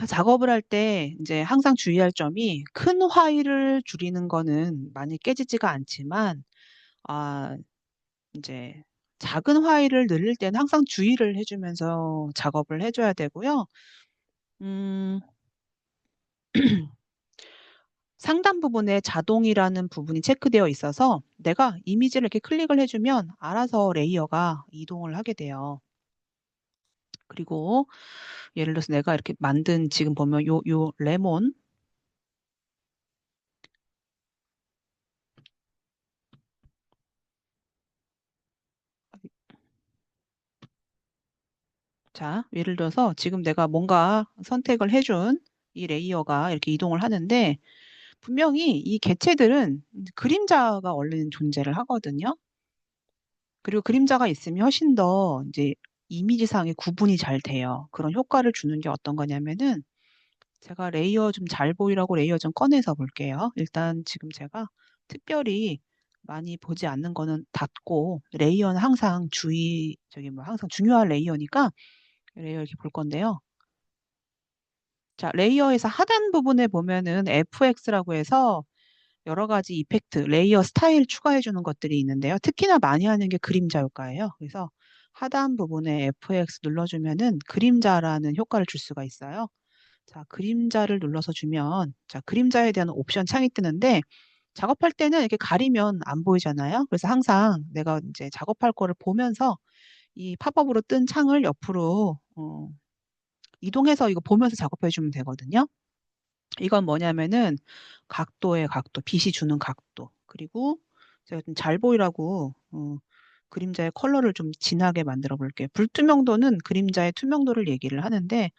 작업을 할 때 이제 항상 주의할 점이 큰 화일을 줄이는 거는 많이 깨지지가 않지만, 아, 이제 작은 화일을 늘릴 때는 항상 주의를 해주면서 작업을 해줘야 되고요. 음, 상단 부분에 자동이라는 부분이 체크되어 있어서 내가 이미지를 이렇게 클릭을 해주면 알아서 레이어가 이동을 하게 돼요. 그리고 예를 들어서 내가 이렇게 만든 지금 보면 요 레몬, 자, 예를 들어서 지금 내가 뭔가 선택을 해준 이 레이어가 이렇게 이동을 하는데 분명히 이 개체들은 그림자가 원래는 존재를 하거든요. 그리고 그림자가 있으면 훨씬 더 이제 이미지상의 구분이 잘 돼요. 그런 효과를 주는 게 어떤 거냐면은 제가 레이어 좀 잘 보이라고 레이어 좀 꺼내서 볼게요. 일단 지금 제가 특별히 많이 보지 않는 거는 닫고 레이어는 항상 저기 뭐 항상 중요한 레이어니까 레이어 이렇게 볼 건데요. 자, 레이어에서 하단 부분에 보면은 FX라고 해서 여러 가지 이펙트, 레이어 스타일 추가해 주는 것들이 있는데요. 특히나 많이 하는 게 그림자 효과예요. 그래서 하단 부분에 FX 눌러주면은 그림자라는 효과를 줄 수가 있어요. 자, 그림자를 눌러서 주면, 자, 그림자에 대한 옵션 창이 뜨는데, 작업할 때는 이렇게 가리면 안 보이잖아요. 그래서 항상 내가 이제 작업할 거를 보면서 이 팝업으로 뜬 창을 옆으로, 이동해서 이거 보면서 작업해 주면 되거든요. 이건 뭐냐면은 각도의 각도, 빛이 주는 각도. 그리고 제가 좀 잘 보이라고 그림자의 컬러를 좀 진하게 만들어 볼게요. 불투명도는 그림자의 투명도를 얘기를 하는데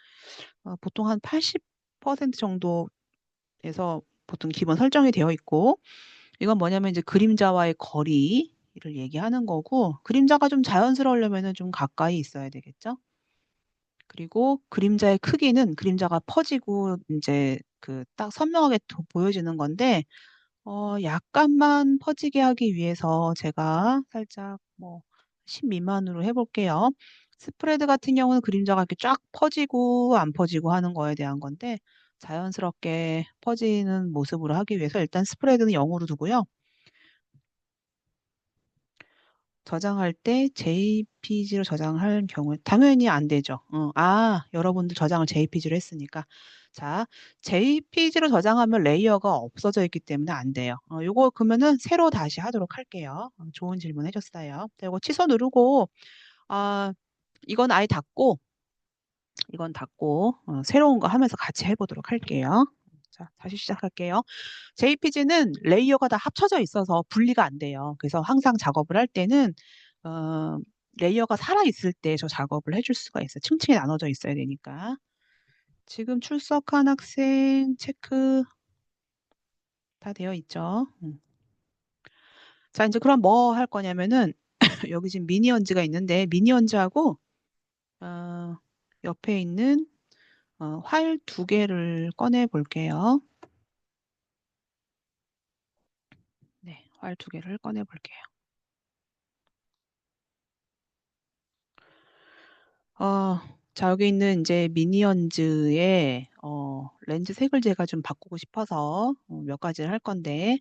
보통 한 80% 정도에서 보통 기본 설정이 되어 있고 이건 뭐냐면 이제 그림자와의 거리를 얘기하는 거고 그림자가 좀 자연스러우려면은 좀 가까이 있어야 되겠죠? 그리고 그림자의 크기는 그림자가 퍼지고 이제 그 딱 선명하게 보여지는 건데 약간만 퍼지게 하기 위해서 제가 살짝 뭐 10 미만으로 해볼게요. 스프레드 같은 경우는 그림자가 이렇게 쫙 퍼지고 안 퍼지고 하는 거에 대한 건데 자연스럽게 퍼지는 모습으로 하기 위해서 일단 스프레드는 0으로 두고요. 저장할 때 JPG로 저장할 경우에 당연히 안 되죠. 여러분들 저장을 JPG로 했으니까. 자, JPG로 저장하면 레이어가 없어져 있기 때문에 안 돼요. 요거 그러면은 새로 다시 하도록 할게요. 좋은 질문 해줬어요. 자, 이거 취소 누르고 아, 이건 아예 닫고 이건 닫고 새로운 거 하면서 같이 해보도록 할게요. 자, 다시 시작할게요. JPG는 레이어가 다 합쳐져 있어서 분리가 안 돼요. 그래서 항상 작업을 할 때는 어, 레이어가 살아 있을 때 저 작업을 해줄 수가 있어요. 층층이 나눠져 있어야 되니까. 지금 출석한 학생 체크 다 되어 있죠. 자, 이제 그럼 뭐 할 거냐면은 여기 지금 미니언즈가 있는데 미니언즈하고 어, 옆에 있는 화일 두 개를 꺼내 볼게요. 네, 화일 두 개를 꺼내 볼게요. 어, 자, 여기 있는 이제 미니언즈의 렌즈 색을 제가 좀 바꾸고 싶어서 몇 가지를 할 건데,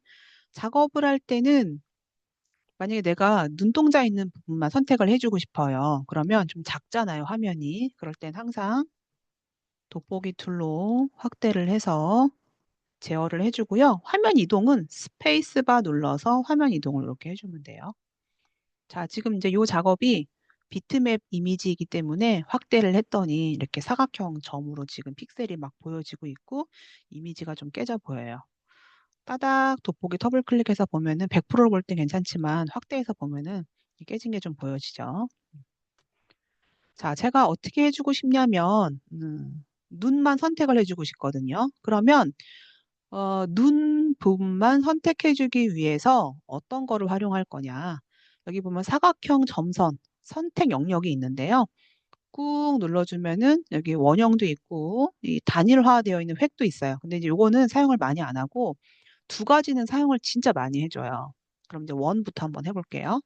작업을 할 때는 만약에 내가 눈동자 있는 부분만 선택을 해주고 싶어요. 그러면 좀 작잖아요, 화면이. 그럴 땐 항상 돋보기 툴로 확대를 해서 제어를 해주고요. 화면 이동은 스페이스바 눌러서 화면 이동을 이렇게 해주면 돼요. 자, 지금 이제 이 작업이 비트맵 이미지이기 때문에 확대를 했더니 이렇게 사각형 점으로 지금 픽셀이 막 보여지고 있고 이미지가 좀 깨져 보여요. 따닥 돋보기 더블 클릭해서 보면은 100%로 볼 땐 괜찮지만 확대해서 보면은 깨진 게 좀 보여지죠. 자, 제가 어떻게 해주고 싶냐면 눈만 선택을 해주고 싶거든요. 그러면 눈 부분만 선택해주기 위해서 어떤 거를 활용할 거냐. 여기 보면 사각형 점선 선택 영역이 있는데요. 꾹 눌러주면은 여기 원형도 있고 이 단일화되어 있는 획도 있어요. 근데 이제 요거는 사용을 많이 안 하고 두 가지는 사용을 진짜 많이 해줘요. 그럼 이제 원부터 한번 해볼게요.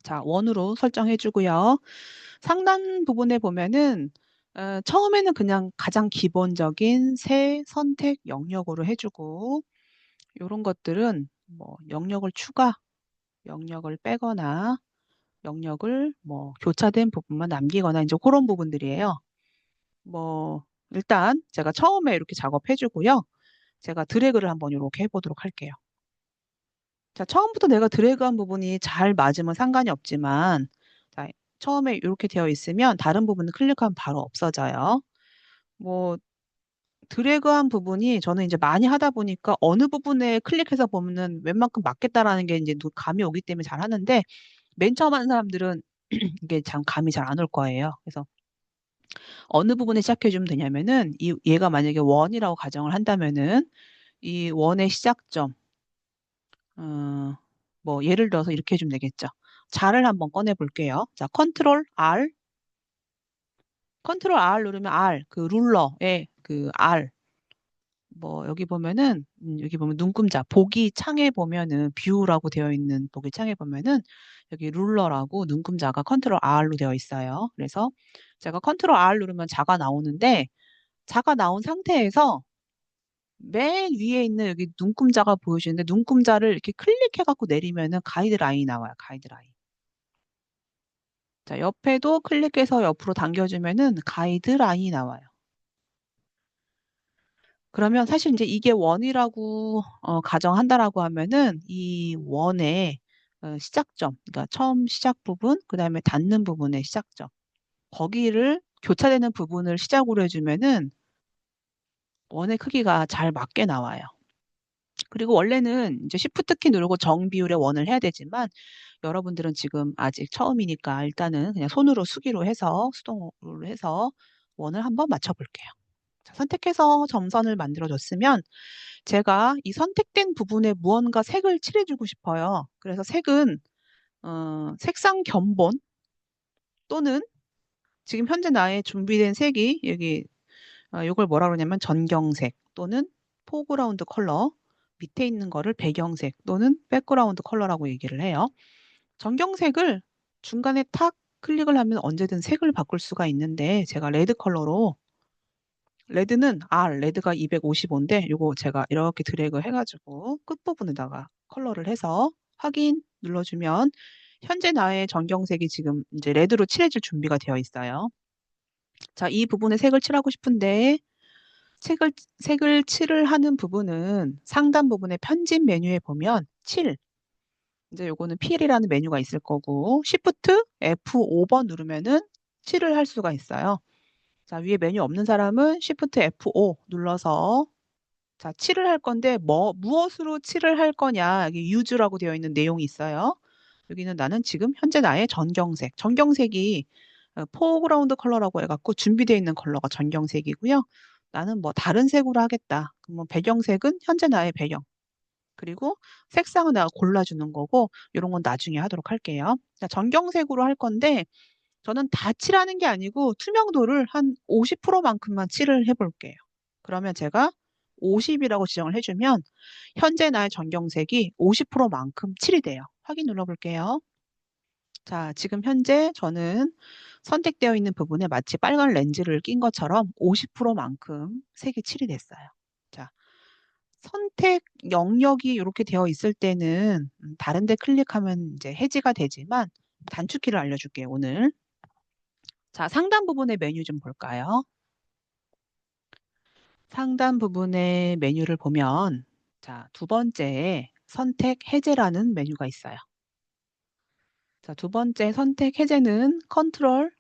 자, 원으로 설정해주고요. 상단 부분에 보면은 처음에는 그냥 가장 기본적인 새 선택 영역으로 해주고, 이런 것들은 뭐 영역을 추가, 영역을 빼거나, 영역을 뭐 교차된 부분만 남기거나 이제 그런 부분들이에요. 뭐 일단 제가 처음에 이렇게 작업해주고요. 제가 드래그를 한번 이렇게 해보도록 할게요. 자, 처음부터 내가 드래그한 부분이 잘 맞으면 상관이 없지만, 자, 처음에 이렇게 되어 있으면 다른 부분을 클릭하면 바로 없어져요. 뭐 드래그한 부분이 저는 이제 많이 하다 보니까 어느 부분에 클릭해서 보면은 웬만큼 맞겠다라는 게 이제 감이 오기 때문에 잘 하는데, 맨 처음 하는 사람들은 이게 참 감이 잘 안 올 거예요. 그래서 어느 부분에 시작해주면 되냐면은, 얘가 만약에 원이라고 가정을 한다면은 이 원의 시작점, 어, 뭐 예를 들어서 이렇게 해주면 되겠죠. 자를 한번 꺼내 볼게요. 자, 컨트롤 R 누르면 R, 그 룰러의 그 R, 뭐 여기 보면은 여기 보면 눈금자 보기 창에 보면은 뷰라고 되어 있는 보기 창에 보면은 여기 룰러라고 눈금자가 컨트롤 R로 되어 있어요. 그래서 제가 컨트롤 R 누르면 자가 나오는데, 자가 나온 상태에서 맨 위에 있는 여기 눈금자가 보여지는데, 눈금자를 이렇게 클릭해 갖고 내리면은 가이드라인이 나와요. 가이드라인. 자, 옆에도 클릭해서 옆으로 당겨주면은 가이드라인이 나와요. 그러면 사실 이제 이게 원이라고 가정한다라고 하면은 이 원의 시작점, 그러니까 처음 시작 부분, 그 다음에 닿는 부분의 시작점, 거기를 교차되는 부분을 시작으로 해주면은 원의 크기가 잘 맞게 나와요. 그리고 원래는 이제 Shift 키 누르고 정비율의 원을 해야 되지만, 여러분들은 지금 아직 처음이니까 일단은 그냥 손으로 수기로 해서 수동으로 해서 원을 한번 맞춰볼게요. 자, 선택해서 점선을 만들어줬으면 제가 이 선택된 부분에 무언가 색을 칠해주고 싶어요. 그래서 색은 색상 견본 또는 지금 현재 나의 준비된 색이 여기 이걸 뭐라 그러냐면 전경색 또는 포그라운드 컬러, 밑에 있는 거를 배경색 또는 백그라운드 컬러라고 얘기를 해요. 전경색을 중간에 탁 클릭을 하면 언제든 색을 바꿀 수가 있는데, 제가 레드 컬러로, 레드는 레드가 255인데 요거 제가 이렇게 드래그 해가지고 끝부분에다가 컬러를 해서 확인 눌러주면 현재 나의 전경색이 지금 이제 레드로 칠해질 준비가 되어 있어요. 자, 이 부분에 색을 칠하고 싶은데 색을 칠을 하는 부분은 상단 부분의 편집 메뉴에 보면 칠, 이제 요거는 PL이라는 메뉴가 있을 거고, Shift F5번 누르면은 칠을 할 수가 있어요. 자, 위에 메뉴 없는 사람은 Shift F5 눌러서 자, 칠을 할 건데 무엇으로 칠을 할 거냐, 여기 use라고 되어 있는 내용이 있어요. 여기는 나는 지금 현재 나의 전경색이 포그라운드 컬러라고 해갖고 준비되어 있는 컬러가 전경색이고요. 나는 뭐 다른 색으로 하겠다. 그럼 뭐 배경색은 현재 나의 배경. 그리고 색상은 내가 골라주는 거고, 이런 건 나중에 하도록 할게요. 자, 전경색으로 할 건데 저는 다 칠하는 게 아니고 투명도를 한 50%만큼만 칠을 해볼게요. 그러면 제가 50이라고 지정을 해주면 현재 나의 전경색이 50%만큼 칠이 돼요. 확인 눌러볼게요. 자, 지금 현재 저는 선택되어 있는 부분에 마치 빨간 렌즈를 낀 것처럼 50%만큼 색이 칠이 됐어요. 자, 선택 영역이 이렇게 되어 있을 때는 다른 데 클릭하면 이제 해지가 되지만, 단축키를 알려줄게요, 오늘. 자, 상단 부분의 메뉴 좀 볼까요? 상단 부분의 메뉴를 보면, 자, 두 번째에 선택 해제라는 메뉴가 있어요. 자, 두 번째 선택 해제는 컨트롤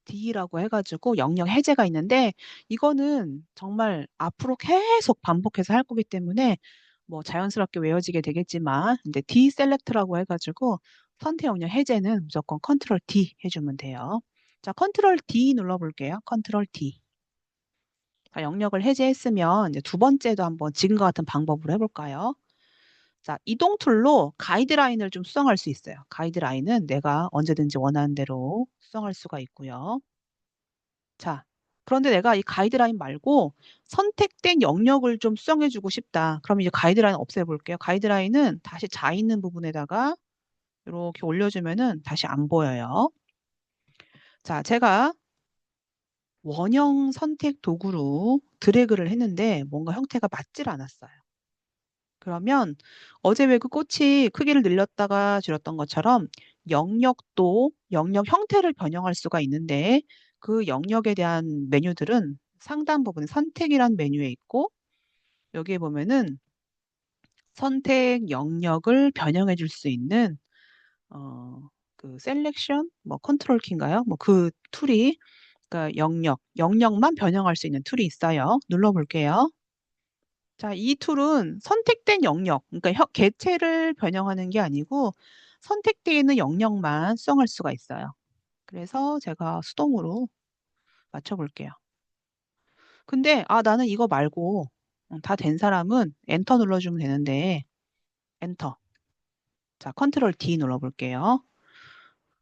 D라고 해가지고 영역 해제가 있는데, 이거는 정말 앞으로 계속 반복해서 할 거기 때문에 뭐 자연스럽게 외워지게 되겠지만, 근데 D셀렉트라고 해가지고 선택 영역 해제는 무조건 컨트롤 D 해주면 돼요. 자, 컨트롤 D 눌러볼게요. 컨트롤 D. 자, 영역을 해제했으면 이제 두 번째도 한번 지금과 같은 방법으로 해볼까요? 자, 이동 툴로 가이드라인을 좀 수정할 수 있어요. 가이드라인은 내가 언제든지 원하는 대로 수정할 수가 있고요. 자, 그런데 내가 이 가이드라인 말고 선택된 영역을 좀 수정해주고 싶다. 그럼 이제 가이드라인 없애볼게요. 가이드라인은 다시 자 있는 부분에다가 이렇게 올려주면은 다시 안 보여요. 자, 제가 원형 선택 도구로 드래그를 했는데 뭔가 형태가 맞질 않았어요. 그러면 어제 왜 그 꽃이 크기를 늘렸다가 줄였던 것처럼 영역도, 영역 형태를 변형할 수가 있는데 그 영역에 대한 메뉴들은 상단 부분에 선택이란 메뉴에 있고 여기에 보면은 선택 영역을 변형해 줄 수 있는 그 셀렉션, 뭐 컨트롤 키인가요? 뭐 그 툴이 그러니까 영역만 변형할 수 있는 툴이 있어요. 눌러볼게요. 자, 이 툴은 선택된 영역, 그러니까 개체를 변형하는 게 아니고 선택되어 있는 영역만 수정할 수가 있어요. 그래서 제가 수동으로 맞춰볼게요. 근데 나는 이거 말고 다 된 사람은 엔터 눌러주면 되는데 엔터. 자, 컨트롤 D 눌러볼게요.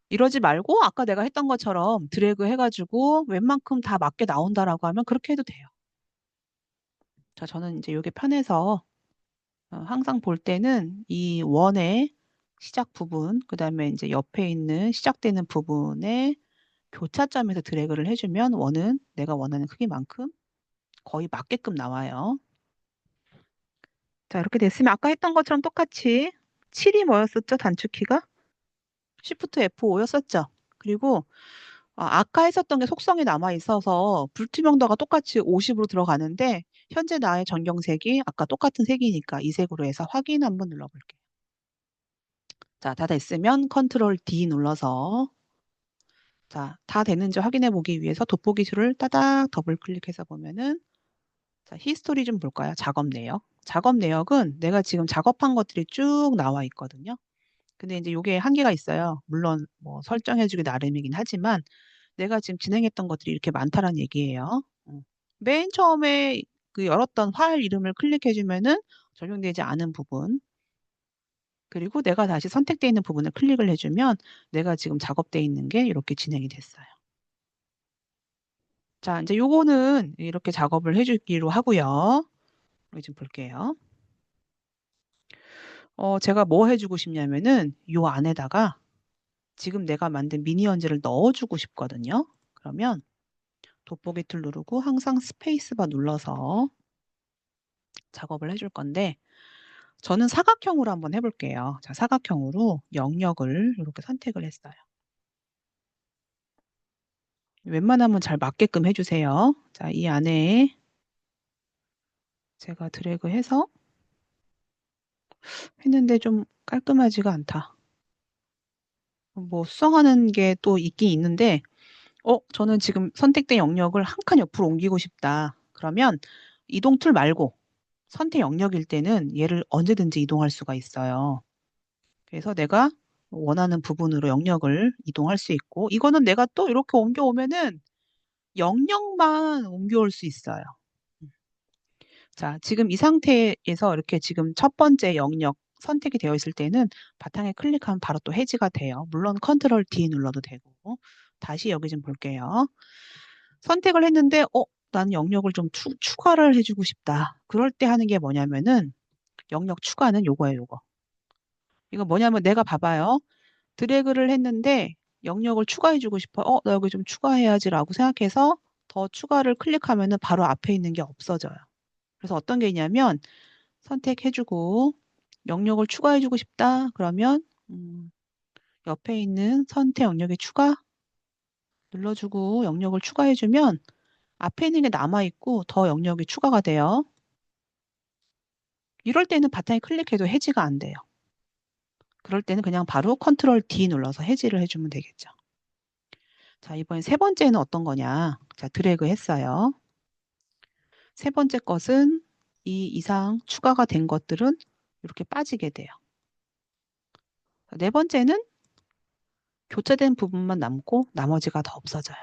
이러지 말고 아까 내가 했던 것처럼 드래그 해가지고 웬만큼 다 맞게 나온다라고 하면 그렇게 해도 돼요. 자, 저는 이제 이게 편해서 항상 볼 때는 이 원의 시작 부분, 그 다음에 이제 옆에 있는 시작되는 부분에 교차점에서 드래그를 해주면 원은 내가 원하는 크기만큼 거의 맞게끔 나와요. 자, 이렇게 됐으면 아까 했던 것처럼 똑같이 7이 뭐였었죠? 단축키가? Shift F5였었죠? 그리고 아까 했었던 게 속성이 남아 있어서 불투명도가 똑같이 50으로 들어가는데 현재 나의 전경색이 아까 똑같은 색이니까 이 색으로 해서 확인 한번 눌러볼게요. 자, 다 됐으면 컨트롤 D 눌러서 자, 다 됐는지 확인해 보기 위해서 돋보기 줄을 따닥 더블 클릭해서 보면은 자, 히스토리 좀 볼까요? 작업 내역. 작업 내역은 내가 지금 작업한 것들이 쭉 나와 있거든요. 근데 이제 이게 한계가 있어요. 물론 뭐 설정해주기 나름이긴 하지만 내가 지금 진행했던 것들이 이렇게 많다는 얘기예요. 맨 처음에 그 열었던 파일 이름을 클릭해주면은 적용되지 않은 부분, 그리고 내가 다시 선택되어 있는 부분을 클릭을 해주면 내가 지금 작업되어 있는 게 이렇게 진행이 됐어요. 자, 이제 요거는 이렇게 작업을 해주기로 하고요. 여기 좀 볼게요. 제가 뭐 해주고 싶냐면은 요 안에다가 지금 내가 만든 미니언즈를 넣어주고 싶거든요. 그러면 돋보기 툴 누르고 항상 스페이스바 눌러서 작업을 해줄 건데 저는 사각형으로 한번 해볼게요. 자, 사각형으로 영역을 이렇게 선택을 했어요. 웬만하면 잘 맞게끔 해주세요. 자, 이 안에 제가 드래그해서 했는데 좀 깔끔하지가 않다. 뭐 수정하는 게 또 있긴 있는데 저는 지금 선택된 영역을 한 칸 옆으로 옮기고 싶다. 그러면 이동 툴 말고 선택 영역일 때는 얘를 언제든지 이동할 수가 있어요. 그래서 내가 원하는 부분으로 영역을 이동할 수 있고 이거는 내가 또 이렇게 옮겨오면은 영역만 옮겨올 수 있어요. 자, 지금 이 상태에서 이렇게 지금 첫 번째 영역 선택이 되어 있을 때는 바탕에 클릭하면 바로 또 해지가 돼요. 물론 컨트롤 D 눌러도 되고. 다시 여기 좀 볼게요. 선택을 했는데, 나는 영역을 좀 추가를 해주고 싶다. 그럴 때 하는 게 뭐냐면은, 영역 추가는 요거예요, 요거. 이거 뭐냐면 내가 봐봐요. 드래그를 했는데, 영역을 추가해주고 싶어. 나 여기 좀 추가해야지라고 생각해서 더 추가를 클릭하면은 바로 앞에 있는 게 없어져요. 그래서 어떤 게 있냐면, 선택해주고 영역을 추가해주고 싶다. 그러면 옆에 있는 선택 영역에 추가 눌러주고 영역을 추가해주면 앞에 있는 게 남아있고 더 영역이 추가가 돼요. 이럴 때는 바탕에 클릭해도 해지가 안 돼요. 그럴 때는 그냥 바로 컨트롤 D 눌러서 해지를 해주면 되겠죠. 자, 이번엔 세 번째는 어떤 거냐. 자, 드래그 했어요. 세 번째 것은 이 이상 추가가 된 것들은 이렇게 빠지게 돼요. 네 번째는 교차된 부분만 남고 나머지가 다 없어져요.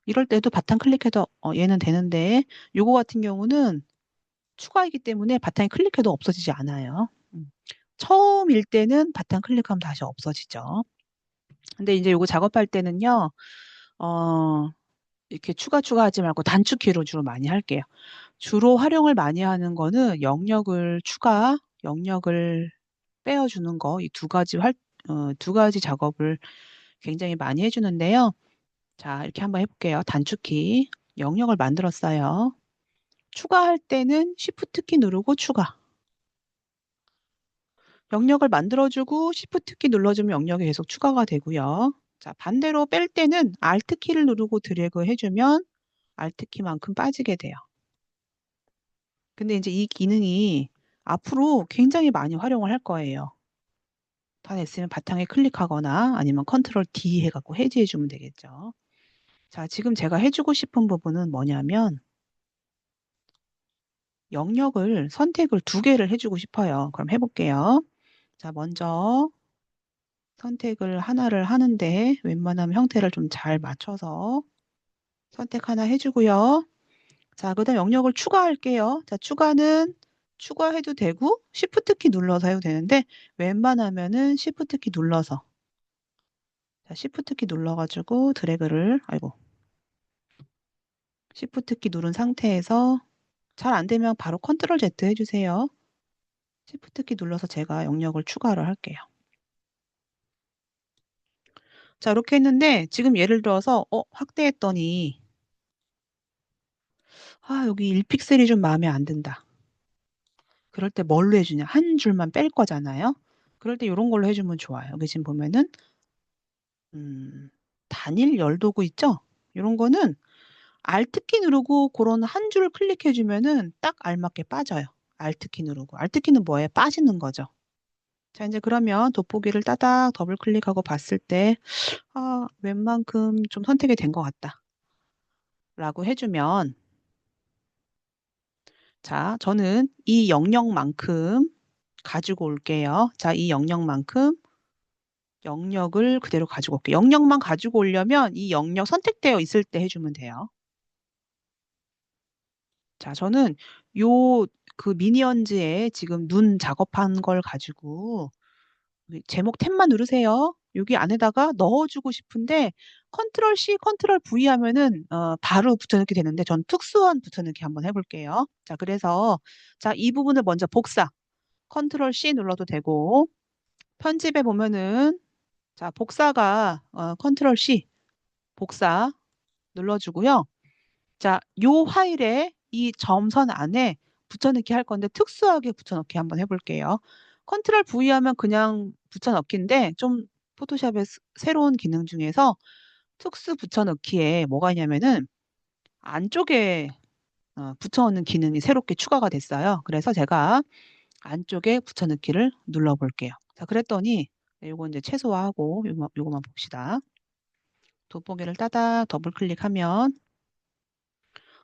이럴 때도 바탕 클릭해도 얘는 되는데 요거 같은 경우는 추가이기 때문에 바탕에 클릭해도 없어지지 않아요. 처음일 때는 바탕 클릭하면 다시 없어지죠. 근데 이제 요거 작업할 때는요, 이렇게 추가하지 말고 단축키로 주로 많이 할게요. 주로 활용을 많이 하는 거는 영역을 빼어주는 거, 이 두 가지 작업을 굉장히 많이 해주는데요. 자, 이렇게 한번 해볼게요. 단축키. 영역을 만들었어요. 추가할 때는 Shift 키 누르고 추가. 영역을 만들어주고 Shift 키 눌러주면 영역이 계속 추가가 되고요. 자, 반대로 뺄 때는 Alt 키를 누르고 드래그 해주면 Alt 키만큼 빠지게 돼요. 근데 이제 이 기능이 앞으로 굉장히 많이 활용을 할 거예요. 다 됐으면 바탕에 클릭하거나 아니면 컨트롤 D 해갖고 해제해주면 되겠죠. 자, 지금 제가 해주고 싶은 부분은 뭐냐면 영역을 선택을 2개를 해주고 싶어요. 그럼 해볼게요. 자, 먼저 선택을 하나를 하는데 웬만하면 형태를 좀 잘 맞춰서 선택 하나 해주고요. 자, 그다음 영역을 추가할게요. 자, 추가는 추가해도 되고 Shift 키 눌러서 해도 되는데 웬만하면은 Shift 키 눌러서 자, Shift 키 눌러가지고 드래그를 아이고 Shift 키 누른 상태에서 잘 안 되면 바로 컨트롤 Z 해주세요. Shift 키 눌러서 제가 영역을 추가를 할게요. 자, 이렇게 했는데 지금 예를 들어서 확대했더니 여기 1픽셀이 좀 마음에 안 든다. 그럴 때 뭘로 해주냐? 한 줄만 뺄 거잖아요. 그럴 때 이런 걸로 해주면 좋아요. 여기 지금 보면은 단일 열도구 있죠? 이런 거는 Alt 키 누르고 그런 한 줄을 클릭해주면은 딱 알맞게 빠져요. Alt 키 누르고. Alt 키는 뭐예요? 빠지는 거죠. 자, 이제 그러면 돋보기를 따닥 더블 클릭하고 봤을 때, 웬만큼 좀 선택이 된 것 같다. 라고 해주면, 자, 저는 이 영역만큼 가지고 올게요. 자, 이 영역만큼 영역을 그대로 가지고 올게요. 영역만 가지고 오려면 이 영역 선택되어 있을 때 해주면 돼요. 자, 저는 요 그 미니언즈에 지금 눈 작업한 걸 가지고 제목 탭만 누르세요. 여기 안에다가 넣어주고 싶은데 컨트롤 C, 컨트롤 V 하면은 바로 붙여넣기 되는데 전 특수한 붙여넣기 한번 해볼게요. 자, 그래서 자, 이 부분을 먼저 복사. 컨트롤 C 눌러도 되고 편집에 보면은 자, 복사가 컨트롤 C 복사 눌러주고요. 자, 요 파일에 이 점선 안에 붙여넣기 할 건데 특수하게 붙여넣기 한번 해볼게요. 컨트롤 V 하면 그냥 붙여넣기인데 좀 포토샵의 새로운 기능 중에서 특수 붙여넣기에 뭐가 있냐면은 안쪽에 붙여넣는 기능이 새롭게 추가가 됐어요. 그래서 제가 안쪽에 붙여넣기를 눌러볼게요. 자, 그랬더니 요거 이제 최소화하고 요거만 봅시다. 돋보기를 따닥 더블 클릭하면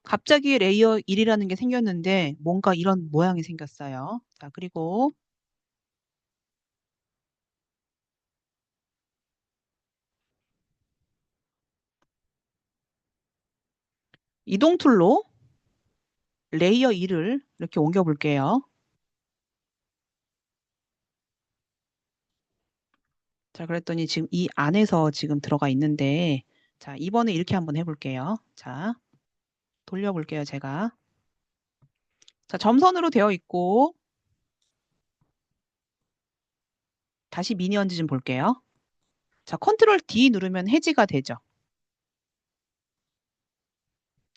갑자기 레이어 1이라는 게 생겼는데 뭔가 이런 모양이 생겼어요. 자, 그리고 이동 툴로 레이어 2를 이렇게 옮겨 볼게요. 자, 그랬더니 지금 이 안에서 지금 들어가 있는데 자, 이번에 이렇게 한번 해볼게요. 자, 돌려볼게요, 제가. 자, 점선으로 되어 있고 다시 미니언즈 좀 볼게요. 자, 컨트롤 D 누르면 해지가 되죠.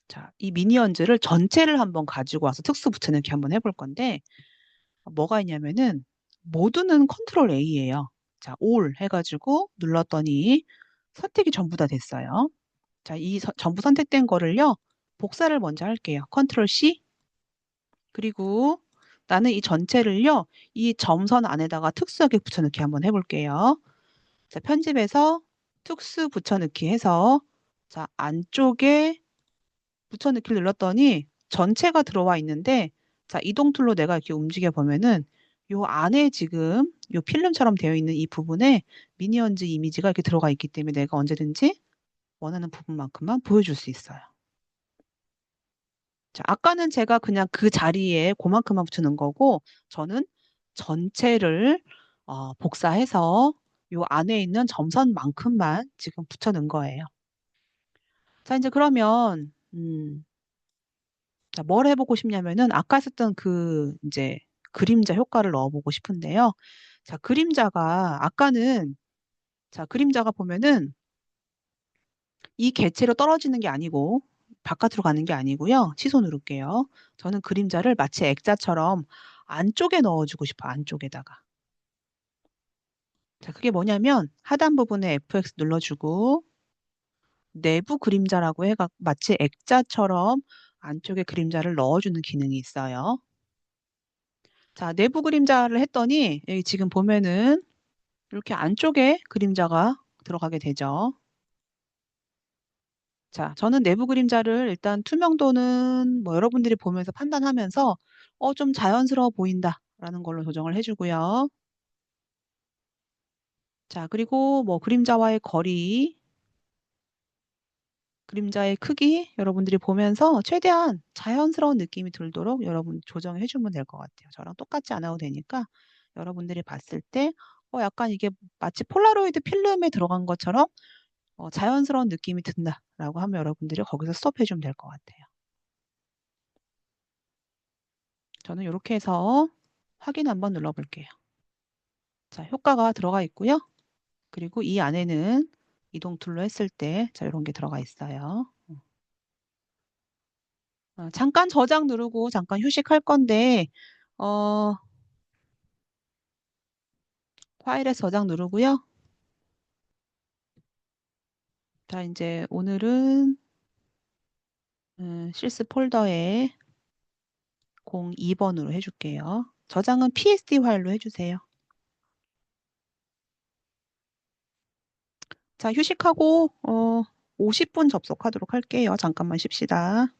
자, 이 미니언즈를 전체를 한번 가지고 와서 특수 붙여넣기 한번 해볼 건데 뭐가 있냐면은 모두는 컨트롤 A예요. 자, all 해가지고 눌렀더니 선택이 전부 다 됐어요. 자, 이 전부 선택된 거를요. 복사를 먼저 할게요. 컨트롤 C. 그리고 나는 이 전체를요. 이 점선 안에다가 특수하게 붙여넣기 한번 해볼게요. 자, 편집해서 특수 붙여넣기 해서 자, 안쪽에 붙여넣기를 눌렀더니 전체가 들어와 있는데 자, 이동 툴로 내가 이렇게 움직여 보면은 요 안에 지금 요 필름처럼 되어 있는 이 부분에 미니언즈 이미지가 이렇게 들어가 있기 때문에 내가 언제든지 원하는 부분만큼만 보여줄 수 있어요. 자, 아까는 제가 그냥 그 자리에 그만큼만 붙여놓은 거고 저는 전체를 복사해서 요 안에 있는 점선만큼만 지금 붙여놓은 거예요. 자, 이제 그러면 자, 뭘 해보고 싶냐면은 아까 했었던 그 이제 그림자 효과를 넣어보고 싶은데요. 자, 그림자가 아까는 자, 그림자가 보면은 이 개체로 떨어지는 게 아니고 바깥으로 가는 게 아니고요. 취소 누를게요. 저는 그림자를 마치 액자처럼 안쪽에 넣어주고 싶어, 안쪽에다가. 자, 그게 뭐냐면 하단 부분에 FX 눌러주고 내부 그림자라고 해가 마치 액자처럼 안쪽에 그림자를 넣어주는 기능이 있어요. 자, 내부 그림자를 했더니 여기 지금 보면은 이렇게 안쪽에 그림자가 들어가게 되죠. 자, 저는 내부 그림자를 일단 투명도는 뭐 여러분들이 보면서 판단하면서 좀 자연스러워 보인다라는 걸로 조정을 해주고요. 자, 그리고 뭐 그림자와의 거리, 그림자의 크기 여러분들이 보면서 최대한 자연스러운 느낌이 들도록 여러분 조정해 주면 될 것 같아요. 저랑 똑같지 않아도 되니까 여러분들이 봤을 때 약간 이게 마치 폴라로이드 필름에 들어간 것처럼 자연스러운 느낌이 든다라고 하면 여러분들이 거기서 스톱해 주면 될 것 같아요. 저는 이렇게 해서 확인 한번 눌러볼게요. 자, 효과가 들어가 있고요. 그리고 이 안에는 이동 툴로 했을 때 자, 이런 게 들어가 있어요. 잠깐 저장 누르고 잠깐 휴식할 건데 어, 파일에 저장 누르고요. 자, 이제 오늘은 실스 폴더에 02번으로 해줄게요. 저장은 PSD 파일로 해주세요. 자, 휴식하고 50분 접속하도록 할게요. 잠깐만 쉽시다.